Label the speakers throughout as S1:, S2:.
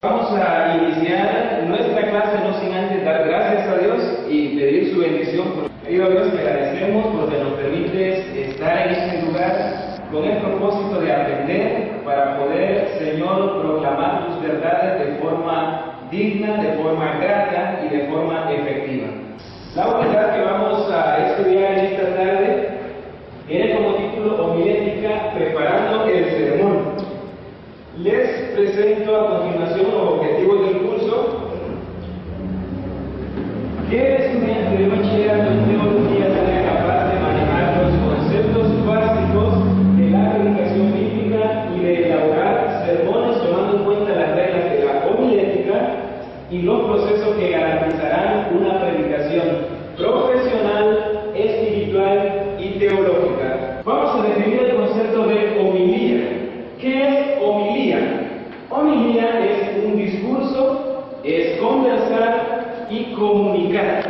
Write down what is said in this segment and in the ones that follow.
S1: Vamos a iniciar nuestra clase no sin antes dar gracias a Dios y pedir su bendición. Querido Dios, te agradecemos porque nos permites estar en este lugar con el propósito de aprender para poder, Señor, proclamar tus verdades de forma digna, de forma grata y de forma efectiva. La unidad que vamos a estudiar en esta tarde tiene como título Homilética preparando el sermón. Les presento a continuación los objetivos del curso. Que el estudiante de bachillerato en teología sea capaz de manejar los conceptos básicos de la predicación bíblica y de elaborar sermones tomando en cuenta las reglas de la homilética y los procesos que garantizarán una predicación profesional, espiritual y teológica. Vamos a definir el concepto de homilía. ¿Qué es homilía? Homilía es un discurso, es conversar y comunicar.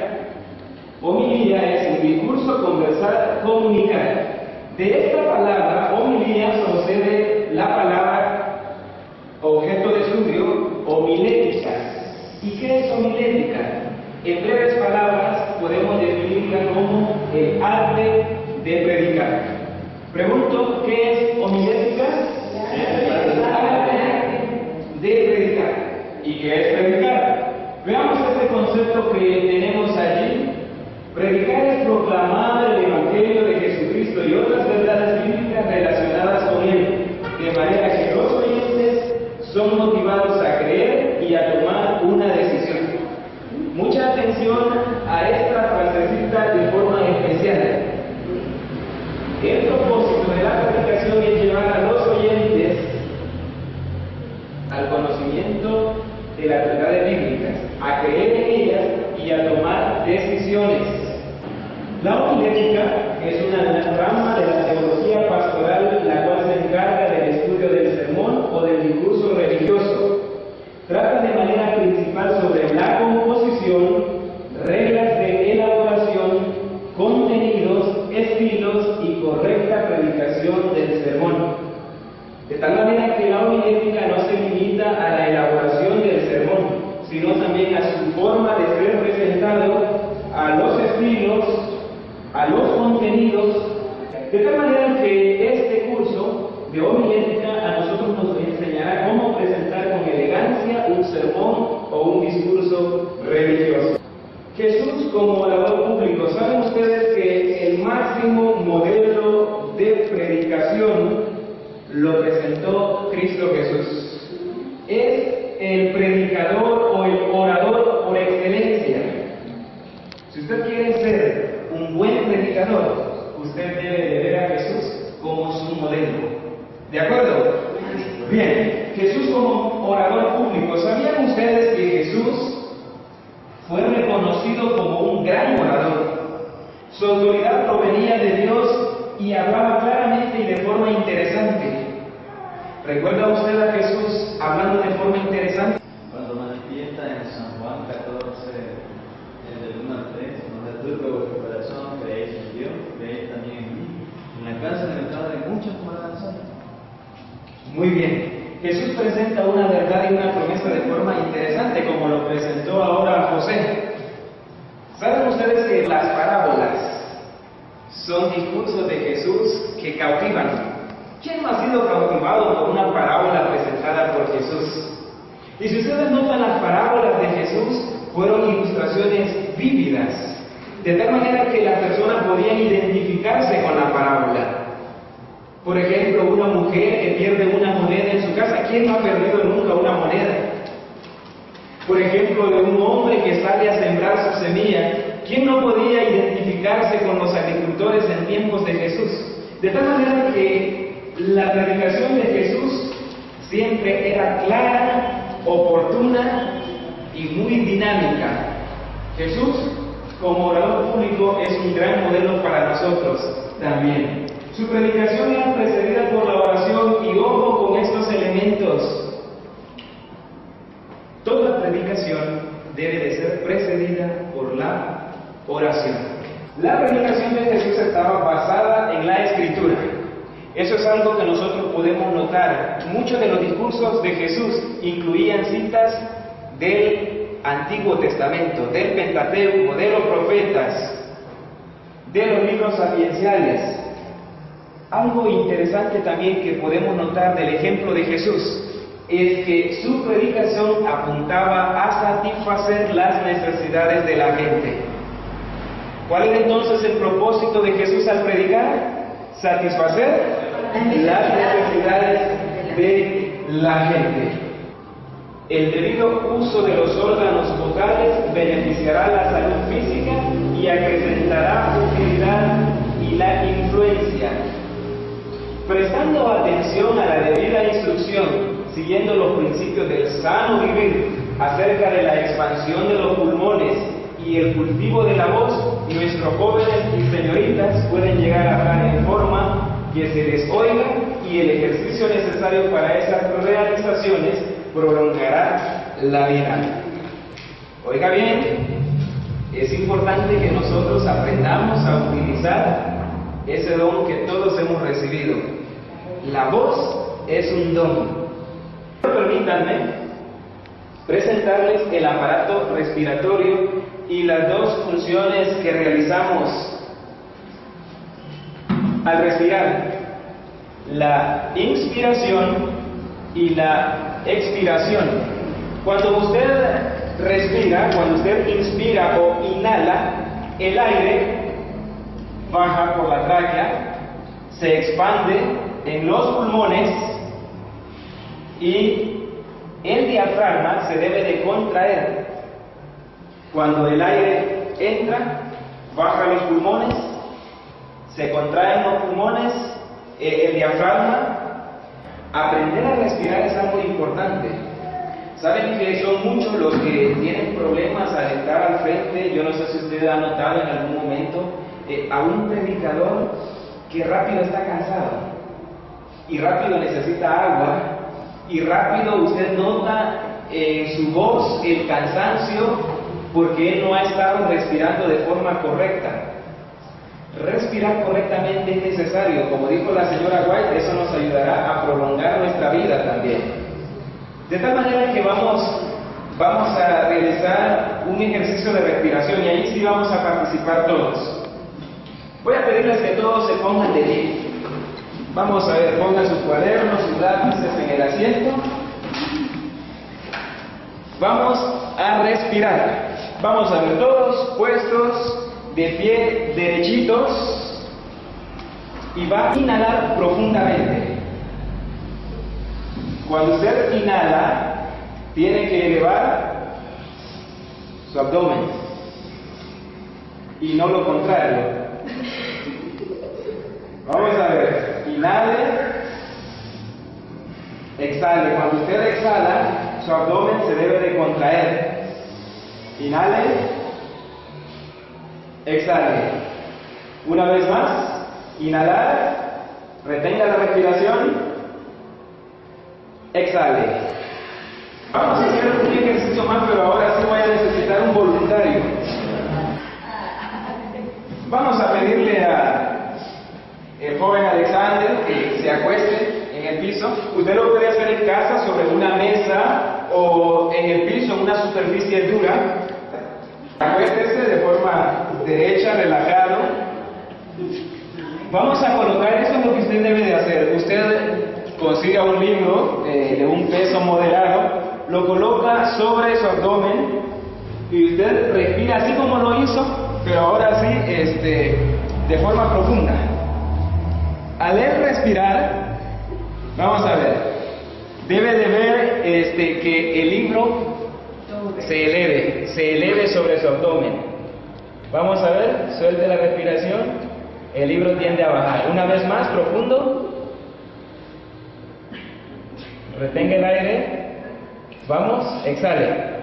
S1: Homilía es un discurso, conversar, comunicar. De esta palabra, homilía, procede la palabra objeto de estudio, homilética. ¿Y qué es homilética? En breves palabras, podemos definirla como el arte de predicar. Pregunto, ¿qué es homilética? De predicar. ¿Y qué es predicar? Veamos este concepto que tenemos allí. Predicar es proclamar el Evangelio de Jesucristo y otras verdades bíblicas relacionadas con él, de manera que los oyentes son motivados a creer y a tomar una decisión. Mucha atención a esta frasecita de forma especial. El propósito de la predicación es llevar a los oyentes al conocimiento de las verdades bíblicas, a creer en ellas y a tomar decisiones. La homilética es una rama de la teología pastoral la cual se encarga del estudio del sermón o del discurso religioso. Trata de manera principal sobre la composición, reglas de elaboración, contenidos, estilos y correcta predicación del sermón. De tal manera que la homilética no se limita a la elaboración del sermón, sino también a su forma de ser presentado, a los estilos, a los contenidos, de tal manera que este curso de homilética a nosotros nos enseñará cómo presentar con elegancia un sermón o un discurso religioso. Jesús como orador público. ¿Saben ustedes que el máximo modelo de predicación lo presentó Cristo Jesús? Es el predicador o el orador por excelencia. Si usted quiere ser un buen predicador, usted debe de ver a Jesús como su modelo. ¿De acuerdo? Bien, Jesús como orador público. ¿Sabían ustedes que Jesús fue reconocido como un gran orador? Su autoridad provenía de Dios y hablaba claramente y de forma interesante. ¿Recuerda usted a Jesús hablando de forma interesante?
S2: Cuando manifiesta en San Juan 14, del 1 al 3, donde tú por vuestro corazón creéis en Dios, creéis también en mí. En la casa de mi Padre muchas moradas hay.
S1: Muy bien. Jesús presenta una verdad y una promesa de forma interesante, como lo presentó ahora a José. ¿Saben ustedes que las parábolas son discursos de Jesús que cautivan? ¿Quién no ha sido cautivado por una parábola presentada por Jesús? Y si ustedes notan, las parábolas de Jesús fueron ilustraciones vívidas, de tal manera que las personas podían identificarse con la parábola. Por ejemplo, una mujer que pierde una moneda en su casa. ¿Quién no ha perdido nunca una moneda? Por ejemplo, de un hombre que sale a sembrar su semilla. ¿Quién no podía identificarse con los agricultores en tiempos de Jesús? De tal manera que la predicación de Jesús siempre era clara, oportuna y muy dinámica. Jesús, como orador público, es un gran modelo para nosotros también. Su predicación era precedida por la oración, y ojo con estos elementos. Toda predicación debe de ser precedida por la oración. La predicación de Jesús estaba basada en la Escritura. Eso es algo que nosotros podemos notar, muchos de los discursos de Jesús incluían citas del Antiguo Testamento, del Pentateuco, de los profetas, de los libros sapienciales. Algo interesante también que podemos notar del ejemplo de Jesús es que su predicación apuntaba a satisfacer las necesidades de la gente. ¿Cuál es entonces el propósito de Jesús al predicar? Satisfacer las necesidades de la gente. El debido uso de los órganos vocales beneficiará la salud física y acrecentará utilidad y la influencia. Prestando atención a la debida instrucción, siguiendo los principios del sano vivir acerca de la expansión de los pulmones y el cultivo de la voz, nuestros jóvenes y señoritas pueden llegar a estar en forma que se les oiga, y el ejercicio necesario para esas realizaciones prolongará la vida. Oiga bien, es importante que nosotros aprendamos a utilizar ese don que todos hemos recibido. La voz es un don. Permítanme presentarles el aparato respiratorio y las dos funciones que realizamos al respirar: la inspiración y la expiración. Cuando usted respira, cuando usted inspira o inhala, el aire baja por la tráquea, se expande en los pulmones y el diafragma se debe de contraer. Cuando el aire entra, baja los pulmones, se contraen los pulmones, el diafragma. Aprender a respirar es algo importante. Saben que son muchos los que tienen problemas al estar al frente. Yo no sé si usted ha notado en algún momento a un predicador que rápido está cansado y rápido necesita agua, y rápido usted nota en su voz el cansancio porque él no ha estado respirando de forma correcta. Respirar correctamente es necesario. Como dijo la señora White, eso nos ayudará a prolongar nuestra vida también. De tal manera que vamos a realizar un ejercicio de respiración, y ahí sí vamos a participar todos. Voy a pedirles que todos se pongan de pie. Vamos a ver, pongan sus cuadernos, sus lápices en el asiento. Vamos a respirar. Vamos a ver, todos puestos de pie, derechitos, y va a inhalar profundamente. Cuando usted inhala, tiene que elevar su abdomen y no lo contrario. Vamos a ver, inhale, exhale. Cuando usted exhala, su abdomen se debe de contraer. Inhale, exhale. Una vez más, inhalar, retenga la respiración, exhale. Vamos a hacer un ejercicio más, pero ahora sí voy a necesitar un voluntario. Vamos a pedirle al joven Alexander que se acueste en el piso. Usted lo puede hacer en casa, sobre una mesa o en el piso, en una superficie dura. Acuéstese de forma derecha, relajado. Vamos a colocar, eso es lo que usted debe de hacer. Usted consiga un libro de un peso moderado, lo coloca sobre su abdomen y usted respira así como lo hizo, pero ahora sí de forma profunda. Al él respirar, vamos a ver, debe de ver que el libro se eleve sobre su abdomen. Vamos a ver, suelte la respiración, el libro tiende a bajar. Una vez más, profundo. Retenga el aire. Vamos, exhale.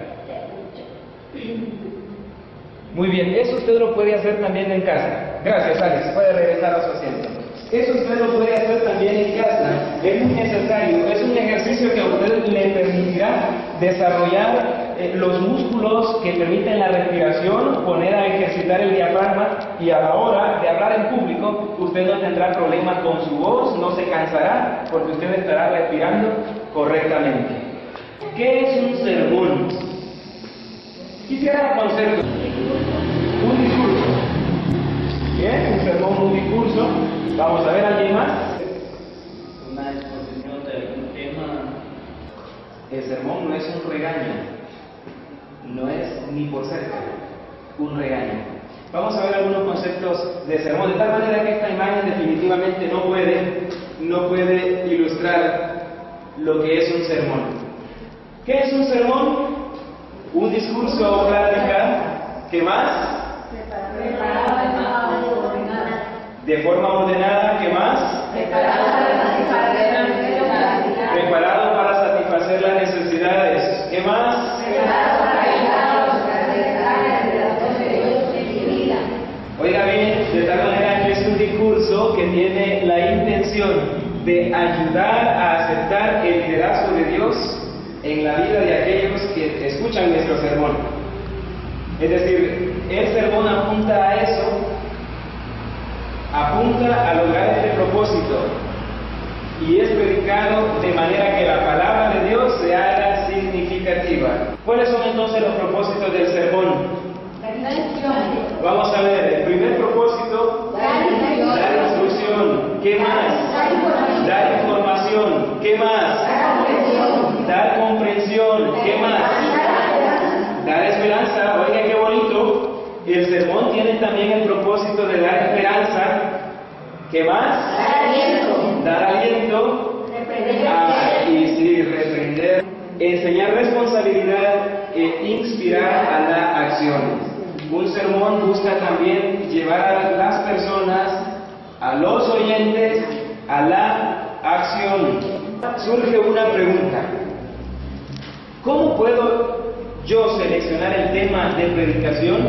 S1: Muy bien, eso usted lo puede hacer también en casa. Gracias, Alex. Puede regresar a su asiento. Eso usted lo puede hacer también en casa. Es muy necesario. Es un ejercicio que a usted le permitirá desarrollar los músculos que permiten la respiración, poner a ejercitar el diafragma, y a la hora de hablar en público usted no tendrá problemas con su voz, no se cansará porque usted estará respirando correctamente. ¿Qué es un sermón? Quisiera conocer un discurso. Bien, un sermón, un discurso. Vamos a ver, ¿alguien más?
S2: Una exposición de algún tema.
S1: El sermón no es un regaño, no es ni por cerca un regaño. Vamos a ver algunos conceptos de sermón, de tal manera que esta imagen definitivamente no puede ilustrar lo que es un sermón. ¿Qué es un sermón? Un discurso o plática. ¿Qué más? De forma ordenada. ¿Qué más? Preparado para satisfacer las necesidades. ¿Qué más? Oiga bien, de tal manera que es un discurso que tiene la intención de ayudar a aceptar el liderazgo de Dios en la vida de aquellos que escuchan nuestro sermón. Es decir, el sermón apunta a eso, apunta a lograr este propósito, y es predicado de manera que la palabra de Dios se haga significativa. ¿Cuáles son entonces los propósitos del sermón? Vamos a ver, el primer propósito, dar instrucción. ¿Qué más? Dar información. ¿Qué más? Dar comprensión. ¿Qué más? Dar esperanza. Oiga, qué bonito. El sermón tiene también el propósito de dar esperanza. ¿Qué más? Dar aliento. Y sí, reprender. Enseñar responsabilidad e inspirar a la acción. Un sermón busca también llevar a las personas, a los oyentes, a la acción. Surge una pregunta: ¿cómo puedo yo seleccionar el tema de predicación?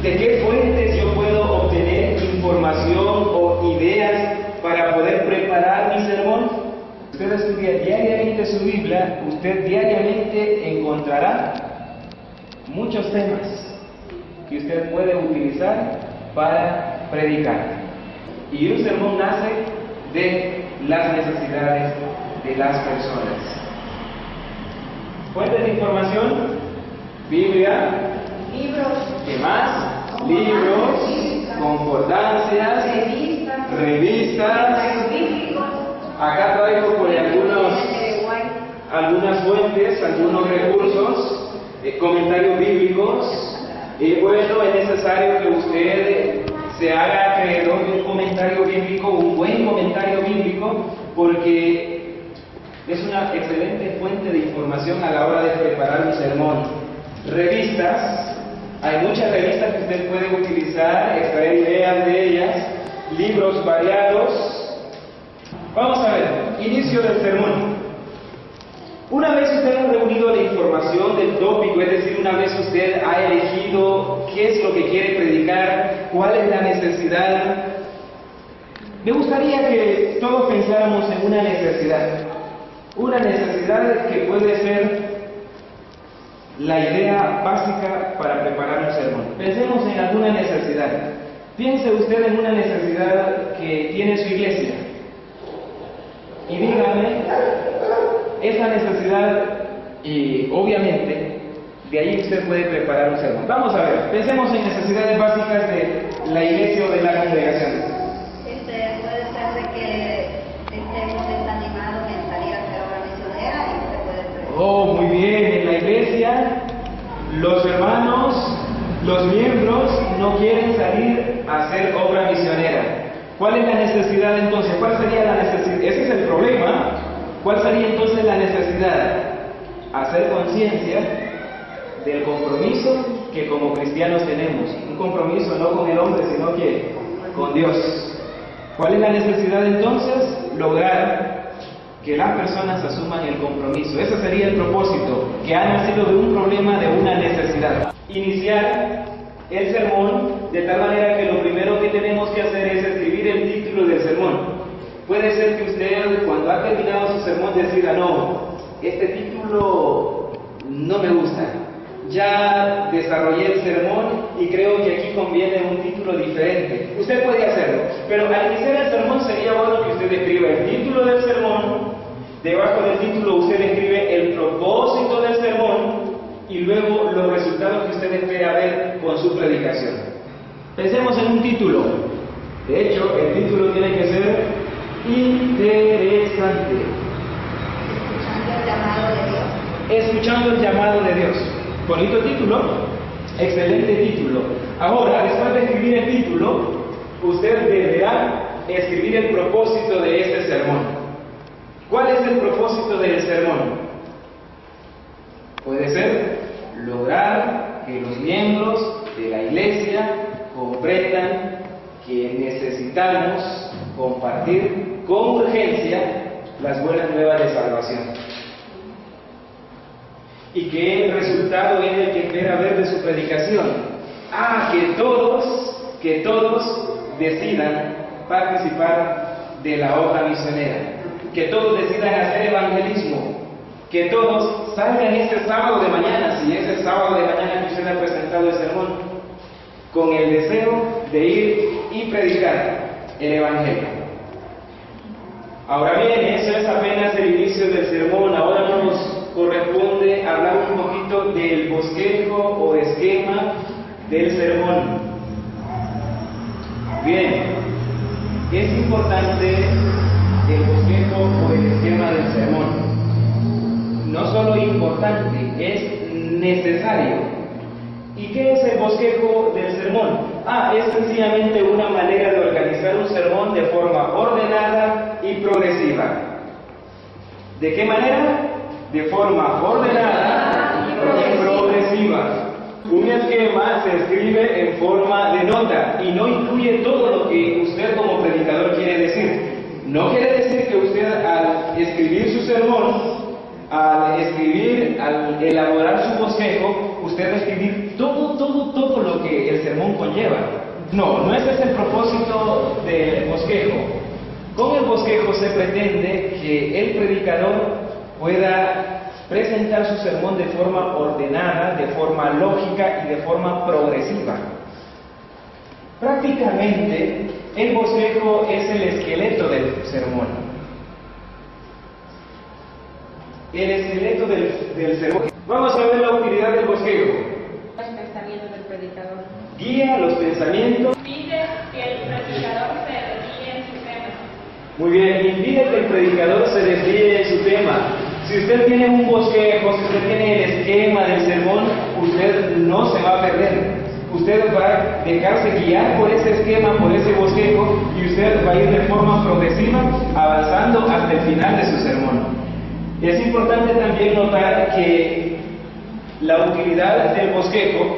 S1: ¿De qué fuentes yo puedo obtener información o ideas para poder preparar mi sermón? Usted estudia diariamente su Biblia, usted diariamente encontrará muchos temas que usted puede utilizar para predicar. Y un sermón nace de las necesidades de las personas. Fuentes de información: Biblia, ¿qué más? Libros, concordancias, revistas. Acá traigo por algunas fuentes, algunos recursos, comentarios bíblicos. Y bueno, es necesario que usted se haga acreedor de un comentario bíblico, un buen comentario bíblico, porque es una excelente fuente de información a la hora de preparar un sermón. Revistas, hay muchas revistas que usted puede utilizar, extraer ideas de ellas, libros variados. Vamos a ver, inicio del sermón. Una vez usted ha reunido la información del tópico, es decir, una vez usted ha elegido qué es lo que quiere predicar, cuál es la necesidad, me gustaría que todos pensáramos en una necesidad que puede ser la idea básica para preparar un sermón. Pensemos en alguna necesidad. Piense usted en una necesidad que tiene su iglesia y dígame esa necesidad, y obviamente de ahí usted puede preparar un sermón. Vamos a ver, pensemos en necesidades básicas de la iglesia o de la congregación.
S3: Puede ser de que estemos desanimados en salir a hacer obra misionera y se puede preparar.
S1: Oh, muy bien, en la iglesia los hermanos, los miembros no quieren salir a hacer obra misionera. ¿Cuál es la necesidad entonces? ¿Cuál sería la necesidad? Ese es el problema. ¿Cuál sería entonces la necesidad? Hacer conciencia del compromiso que como cristianos tenemos. Un compromiso no con el hombre, sino que con Dios. ¿Cuál es la necesidad entonces? Lograr que las personas asuman el compromiso. Ese sería el propósito, que ha nacido de un problema, de una necesidad. Iniciar el sermón de tal manera que lo primero que tenemos que hacer es escribir el título del sermón. Puede ser que usted, cuando ha terminado su sermón, decida: no, este título no me gusta. Ya desarrollé el sermón y creo que aquí conviene un título diferente. Usted puede hacerlo, pero al iniciar el sermón sería bueno que usted escriba el título del sermón, debajo del título usted escribe el propósito del sermón y luego los resultados que usted espera ver con su predicación. Pensemos en un título. De hecho, el título tiene que ser interesante.
S3: Escuchando el llamado de Dios.
S1: Escuchando el llamado de Dios. Bonito título, excelente título. Ahora, después de escribir el título, usted deberá escribir el propósito de este sermón. ¿Cuál es el propósito del sermón? Puede ser lograr que los miembros de la iglesia comprendan que necesitamos compartir con urgencia las buenas nuevas de salvación. ¿Y qué resultado es el que espera ver de su predicación? Que todos decidan participar de la obra misionera, que todos decidan hacer evangelismo, que todos salgan este sábado de mañana, si es el sábado de mañana que usted ha presentado el sermón, con el deseo de ir y predicar el evangelio. Ahora bien, eso es apenas el inicio del sermón. Ahora nos corresponde hablar un poquito del bosquejo o esquema del sermón. Bien, es importante el bosquejo o el esquema del sermón. No solo importante, es necesario. ¿Y qué es el bosquejo del sermón? Es sencillamente una manera de organizar un sermón de forma ordenada y progresiva. ¿De qué manera? De forma ordenada y progresiva. Un esquema se escribe en forma de nota y no incluye todo lo que usted como predicador quiere decir. No quiere decir que usted al escribir su sermón, al elaborar su bosquejo, usted va a escribir todo lo que el sermón conlleva. No ese es el propósito del bosquejo. Con el bosquejo se pretende que el predicador pueda presentar su sermón de forma ordenada, de forma lógica y de forma progresiva. Prácticamente, el bosquejo es el esqueleto del sermón. El esqueleto del sermón. Vamos a ver la utilidad del bosquejo.
S4: Los pensamientos del predicador.
S1: Guía los pensamientos.
S4: Impide que el predicador se desvíe en su tema.
S1: Muy bien, impide que el predicador se desvíe en su tema. Si usted tiene un bosquejo, si usted tiene el esquema del sermón, usted no se va a perder. Usted va a dejarse guiar por ese esquema, por ese bosquejo, y usted va a ir de forma progresiva avanzando hasta el final de su sermón. Es importante también notar que la utilidad del bosquejo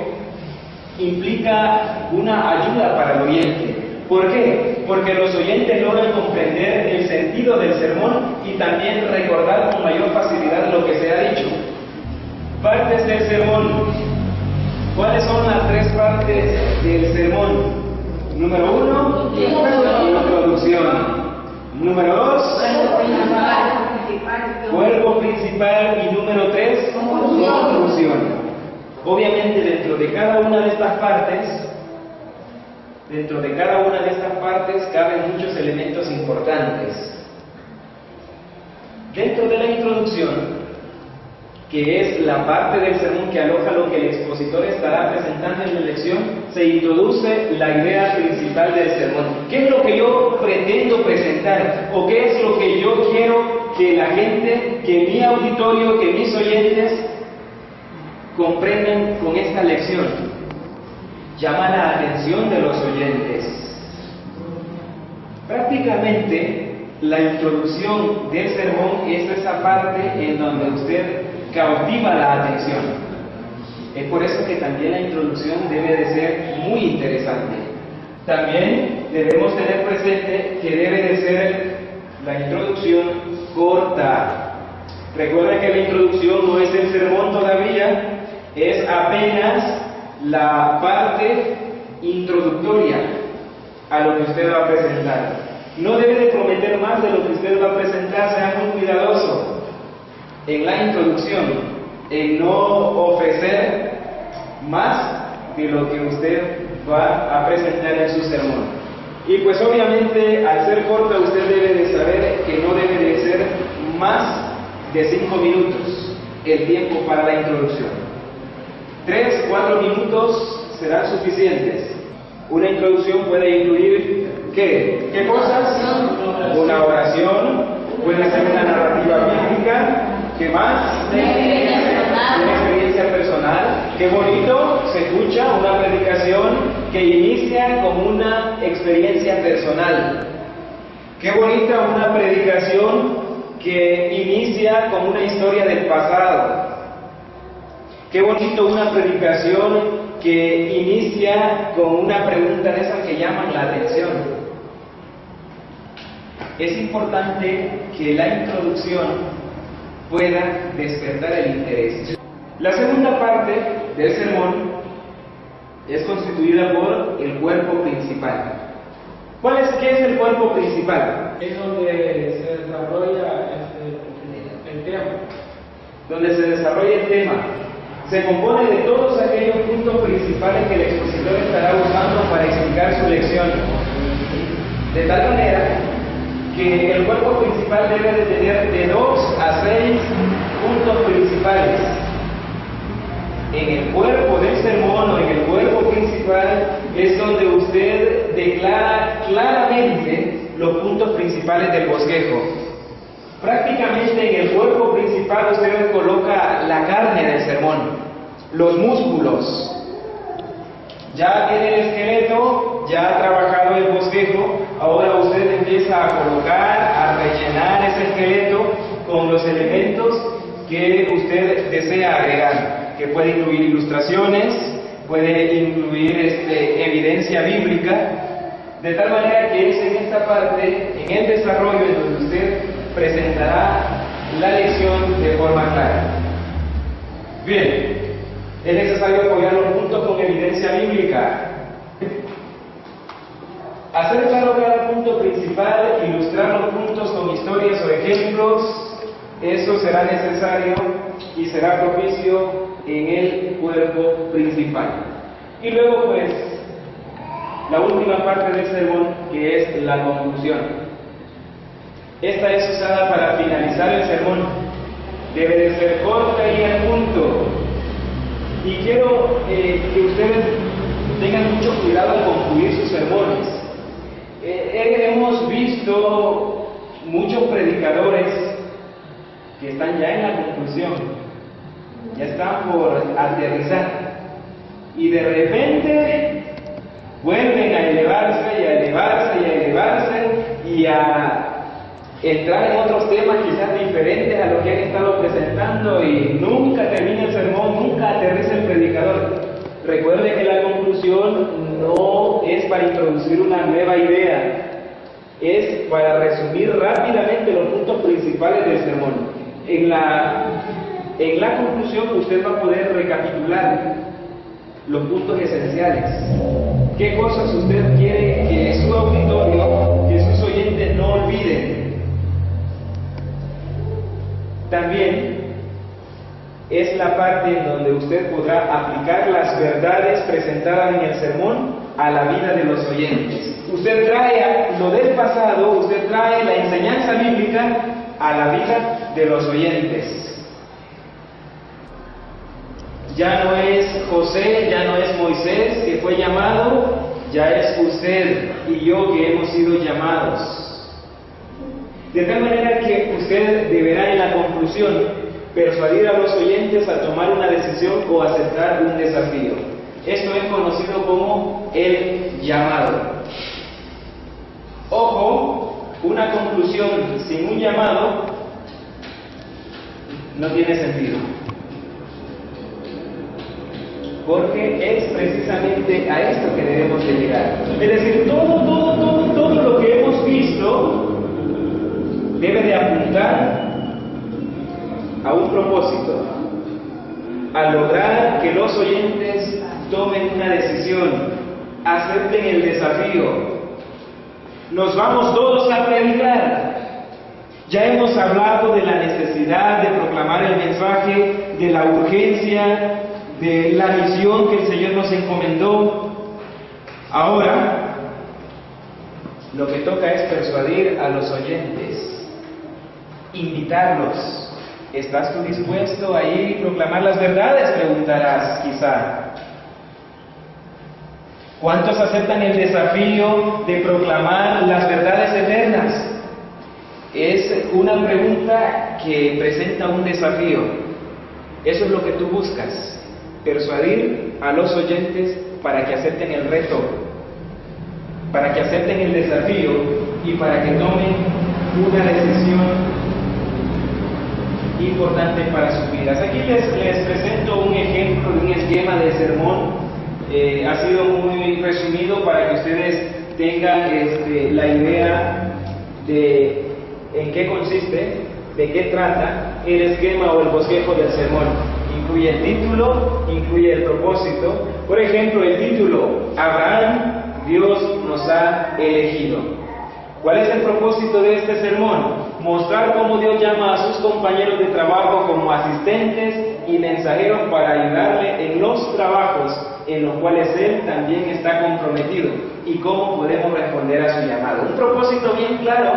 S1: implica una ayuda para el oyente. ¿Por qué? Porque los oyentes logran comprender el sentido del sermón y también recordar con mayor facilidad lo que se ha dicho. Partes del sermón. ¿Cuáles son las tres partes del sermón? Número 1, introducción. Número 2, cuerpo principal. Y número 3, conclusión. Obviamente dentro de cada una de estas partes caben muchos elementos importantes. Dentro de la introducción, que es la parte del sermón que aloja lo que el expositor estará presentando en la lección, se introduce la idea principal del sermón. ¿Qué es lo que yo pretendo presentar? ¿O qué es lo que yo quiero que la gente, que mi auditorio, que mis oyentes comprendan con esta lección? Llama la atención de los oyentes. Prácticamente, la introducción del sermón es esa parte en donde usted cautiva la atención. Es por eso que también la introducción debe de ser muy interesante. También debemos tener presente que debe de ser la introducción corta. Recuerda que la introducción no es el sermón todavía, es apenas la parte introductoria a lo que usted va a presentar. No debe de prometer más de lo que usted va a presentar, sea muy cuidadoso en la introducción. en no ofrecer más de lo que usted va a presentar en su sermón. Y pues obviamente al ser corta usted debe de saber que no debe de ser más de 5 minutos el tiempo para la introducción. 3, 4 minutos serán suficientes. Una introducción puede incluir ¿qué cosas? Una oración, puede ser una narrativa bíblica. ¿Qué más? Una experiencia personal. Qué bonito se escucha una predicación que inicia con una experiencia personal. Qué bonita una predicación que inicia con una historia del pasado. Qué bonito una predicación que inicia con una pregunta de esas que llaman la atención. Es importante que la introducción pueda despertar el interés. La segunda parte del sermón es constituida por el cuerpo principal. ¿Qué es el cuerpo principal?
S5: Es donde se desarrolla el tema.
S1: Donde se desarrolla el tema. Se compone de todos aquellos puntos principales que el expositor estará usando para explicar su lección. De tal manera que el cuerpo principal debe de tener de 2 a 6 puntos principales. En el cuerpo del sermón o en el cuerpo principal es donde usted declara claramente los puntos principales del bosquejo. Prácticamente en el cuerpo principal usted coloca la carne del sermón, los músculos. Ya tiene el esqueleto, ya ha trabajado el bosquejo, ahora usted empieza a colocar, a rellenar ese esqueleto con los elementos que usted desea agregar, que puede incluir ilustraciones, puede incluir evidencia bíblica, de tal manera que es en esta parte, en el desarrollo, en donde usted presentará la lección de forma clara. Bien, es necesario apoyar los puntos con evidencia bíblica. Hacer claro cada punto principal, ilustrar los puntos con historias o ejemplos, eso será necesario y será propicio en el cuerpo principal. Y luego pues, la última parte del sermón, que es la conclusión. Esta es usada para finalizar el sermón. Debe de ser corta y al punto. Y quiero que ustedes tengan mucho cuidado al concluir sus sermones. Hemos visto muchos predicadores que están ya en la conclusión, ya están por aterrizar, y de repente vuelven a elevarse y a elevarse y a elevarse y a entrar en otros temas quizás diferentes a lo que han estado presentando, y nunca termina el sermón, nunca aterriza el predicador. Recuerde que la conclusión no es para introducir una nueva idea, es para resumir rápidamente los puntos principales del sermón. En la conclusión usted va a poder recapitular los puntos esenciales. ¿Qué cosas usted quiere que su auditorio, que sus oyentes no olviden? También es la parte en donde usted podrá aplicar las verdades presentadas en el sermón a la vida de los oyentes. Usted trae lo del pasado, usted trae la enseñanza bíblica a la vida de los oyentes. Ya no es José, ya no es Moisés que fue llamado, ya es usted y yo que hemos sido llamados. De tal manera que usted deberá en la conclusión persuadir a los oyentes a tomar una decisión o aceptar un desafío. Esto es conocido como el llamado. Ojo, una conclusión sin un llamado no tiene sentido, porque es precisamente a esto que debemos de llegar. Es decir, todo lo que hemos visto debe de apuntar a un propósito, a lograr que los oyentes tomen una decisión, acepten el desafío. Nos vamos todos a predicar. Ya hemos hablado de la necesidad de proclamar el mensaje mensaje de la urgencia, de la misión que el Señor nos encomendó. Ahora, lo que toca es persuadir a los oyentes, invitarlos. ¿Estás tú dispuesto a ir y proclamar las verdades?, preguntarás quizá. ¿Cuántos aceptan el desafío de proclamar las verdades eternas? Es una pregunta que presenta un desafío. Eso es lo que tú buscas, persuadir a los oyentes para que acepten el reto, para que acepten el desafío y para que tomen una decisión importante para sus vidas. Aquí les presento un ejemplo de un esquema de sermón. Ha sido muy resumido para que ustedes tengan la idea de en qué consiste, de qué trata el esquema o el bosquejo del sermón. Incluye el título, incluye el propósito. Por ejemplo, el título: Abraham, Dios nos ha elegido. ¿Cuál es el propósito de este sermón? Mostrar cómo Dios llama a sus compañeros de trabajo como asistentes y mensajeros para ayudarle en los trabajos en los cuales Él también está comprometido y cómo podemos responder a su llamado. Un propósito bien claro.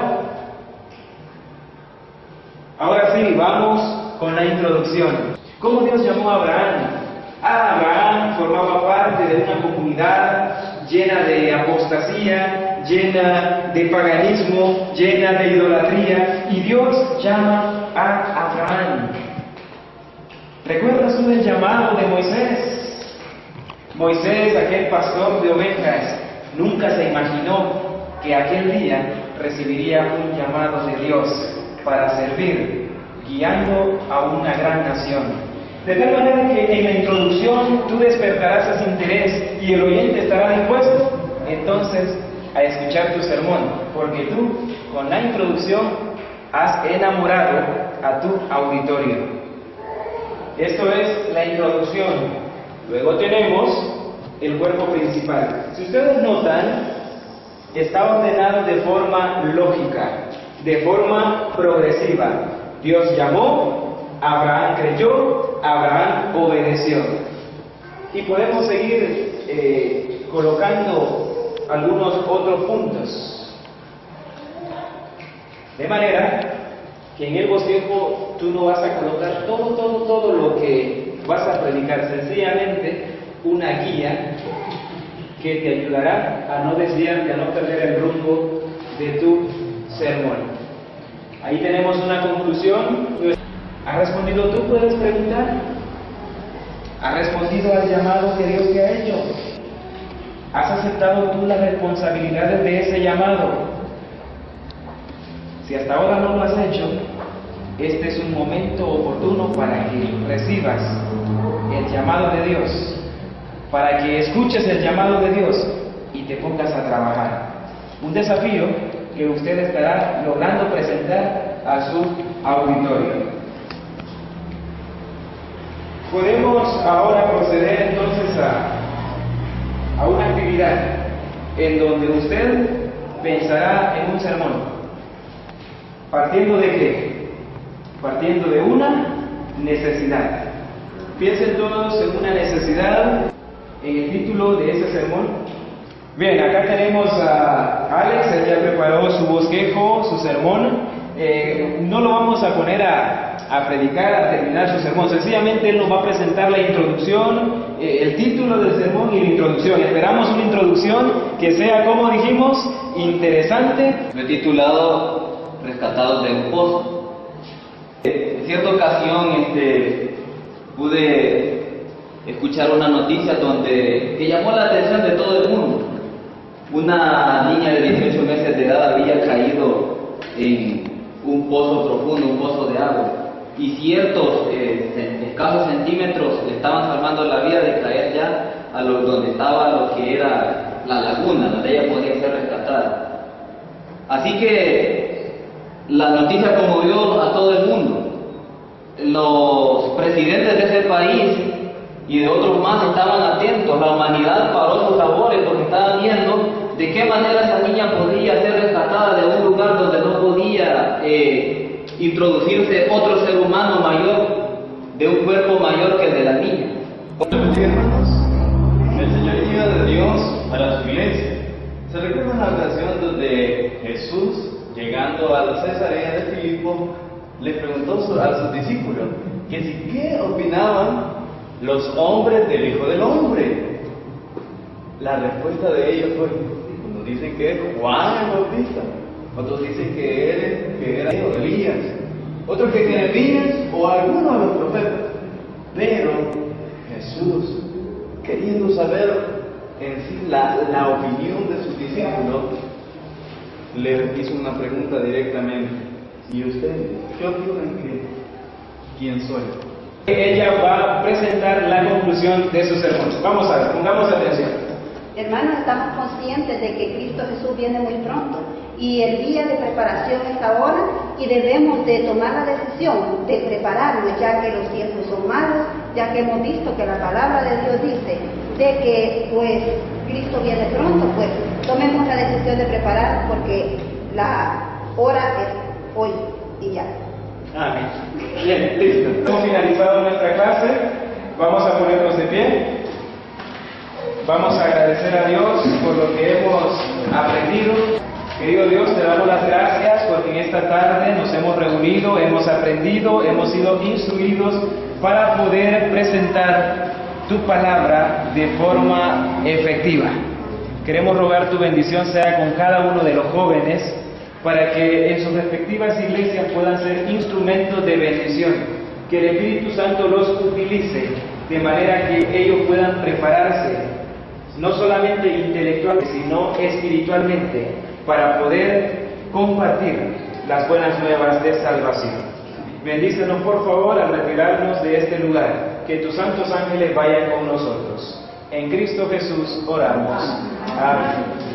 S1: Ahora sí, vamos con la introducción. ¿Cómo Dios llamó a Abraham? Abraham formaba parte de una comunidad llena de apostasía, llena de paganismo, llena de idolatría, y Dios llama a Abraham. ¿Recuerdas tú el llamado de Moisés? Moisés, aquel pastor de ovejas, nunca se imaginó que aquel día recibiría un llamado de Dios para servir, guiando a una gran nación. De tal manera que en la introducción tú despertarás ese interés y el oyente estará dispuesto entonces a escuchar tu sermón, porque tú con la introducción has enamorado a tu auditorio. Esto es la introducción. Luego tenemos el cuerpo principal. Si ustedes notan, está ordenado de forma lógica, de forma progresiva. Dios llamó, Abraham creyó, Abraham obedeció. Y podemos seguir colocando algunos otros puntos. De manera que en el bosquejo tú no vas a colocar todo lo que vas a predicar, sencillamente una guía que te ayudará a no desviarte, a no perder el rumbo de tu sermón. Ahí tenemos una conclusión. ¿Has respondido tú? Puedes preguntar. ¿Has respondido al llamado que Dios te ha hecho? ¿Has aceptado tú las responsabilidades de ese llamado? Si hasta ahora no lo has hecho, este es un momento oportuno para que recibas el llamado de Dios, para que escuches el llamado de Dios y te pongas a trabajar. Un desafío que usted estará logrando presentar a su auditorio. Podemos ahora proceder entonces a una actividad en donde usted pensará en un sermón. ¿Partiendo de qué? Partiendo de una necesidad. Piensen todos en una necesidad en el título de ese sermón. Bien, acá tenemos a Alex, él ya preparó su bosquejo, su sermón. No lo vamos a poner a predicar, a terminar su sermón. Sencillamente él nos va a presentar la introducción, el título del sermón y la introducción. Esperamos una introducción que sea, como dijimos, interesante.
S2: Lo he titulado Rescatados de un pozo. En cierta ocasión pude escuchar una noticia que llamó la atención de todo el mundo. Una niña de 18 meses de edad había caído en un pozo profundo, un pozo de agua, y ciertos escasos centímetros le estaban salvando la vida de caer ya a donde estaba lo que era la laguna, donde ella podía ser rescatada. Así que la noticia conmovió a todo el mundo. Los presidentes de ese país y de otros más estaban atentos. La humanidad paró sus labores porque estaban viendo de qué manera esa niña podía ser rescatada de un lugar donde no podía introducirse otro ser humano mayor de un cuerpo mayor que el de la niña.
S6: Hermanos, el Señor Hijo de Dios para su iglesia. Se recuerda una ocasión donde Jesús, llegando a la Cesarea de Filipo, le preguntó a sus discípulos que si qué opinaban los hombres del Hijo del Hombre. La respuesta de ellos fue: unos dicen que es Juan el Bautista, otros dicen que era Elías, otros que Jeremías o alguno de los profetas. Pero Jesús, queriendo saber en sí la opinión de sus discípulos, le hizo una pregunta directamente: ¿y ustedes qué opinan quién soy?
S1: Ella va a presentar la conclusión de su sermón. Vamos a ver, pongamos atención.
S3: Hermanos, estamos conscientes de que Cristo Jesús viene muy pronto y el día de preparación es ahora, y debemos de tomar la decisión de prepararnos, ya que los tiempos son malos, ya que hemos visto que la palabra de Dios dice de que pues Cristo viene pronto. Pues tomemos la decisión de preparar, porque la hora es hoy y ya.
S1: Amén. Bien, listo. Hemos finalizado nuestra clase. Vamos a ponernos de pie. Vamos a agradecer a Dios por lo que hemos aprendido. Querido Dios, te damos las gracias porque en esta tarde nos hemos reunido, hemos aprendido, hemos sido instruidos para poder presentar tu palabra de forma efectiva. Queremos rogar tu bendición sea con cada uno de los jóvenes, para que en sus respectivas iglesias puedan ser instrumentos de bendición, que el Espíritu Santo los utilice de manera que ellos puedan prepararse, no solamente intelectualmente, sino espiritualmente, para poder compartir las buenas nuevas de salvación. Bendícenos por favor al retirarnos de este lugar, que tus santos ángeles vayan con nosotros. En Cristo Jesús oramos. Amén.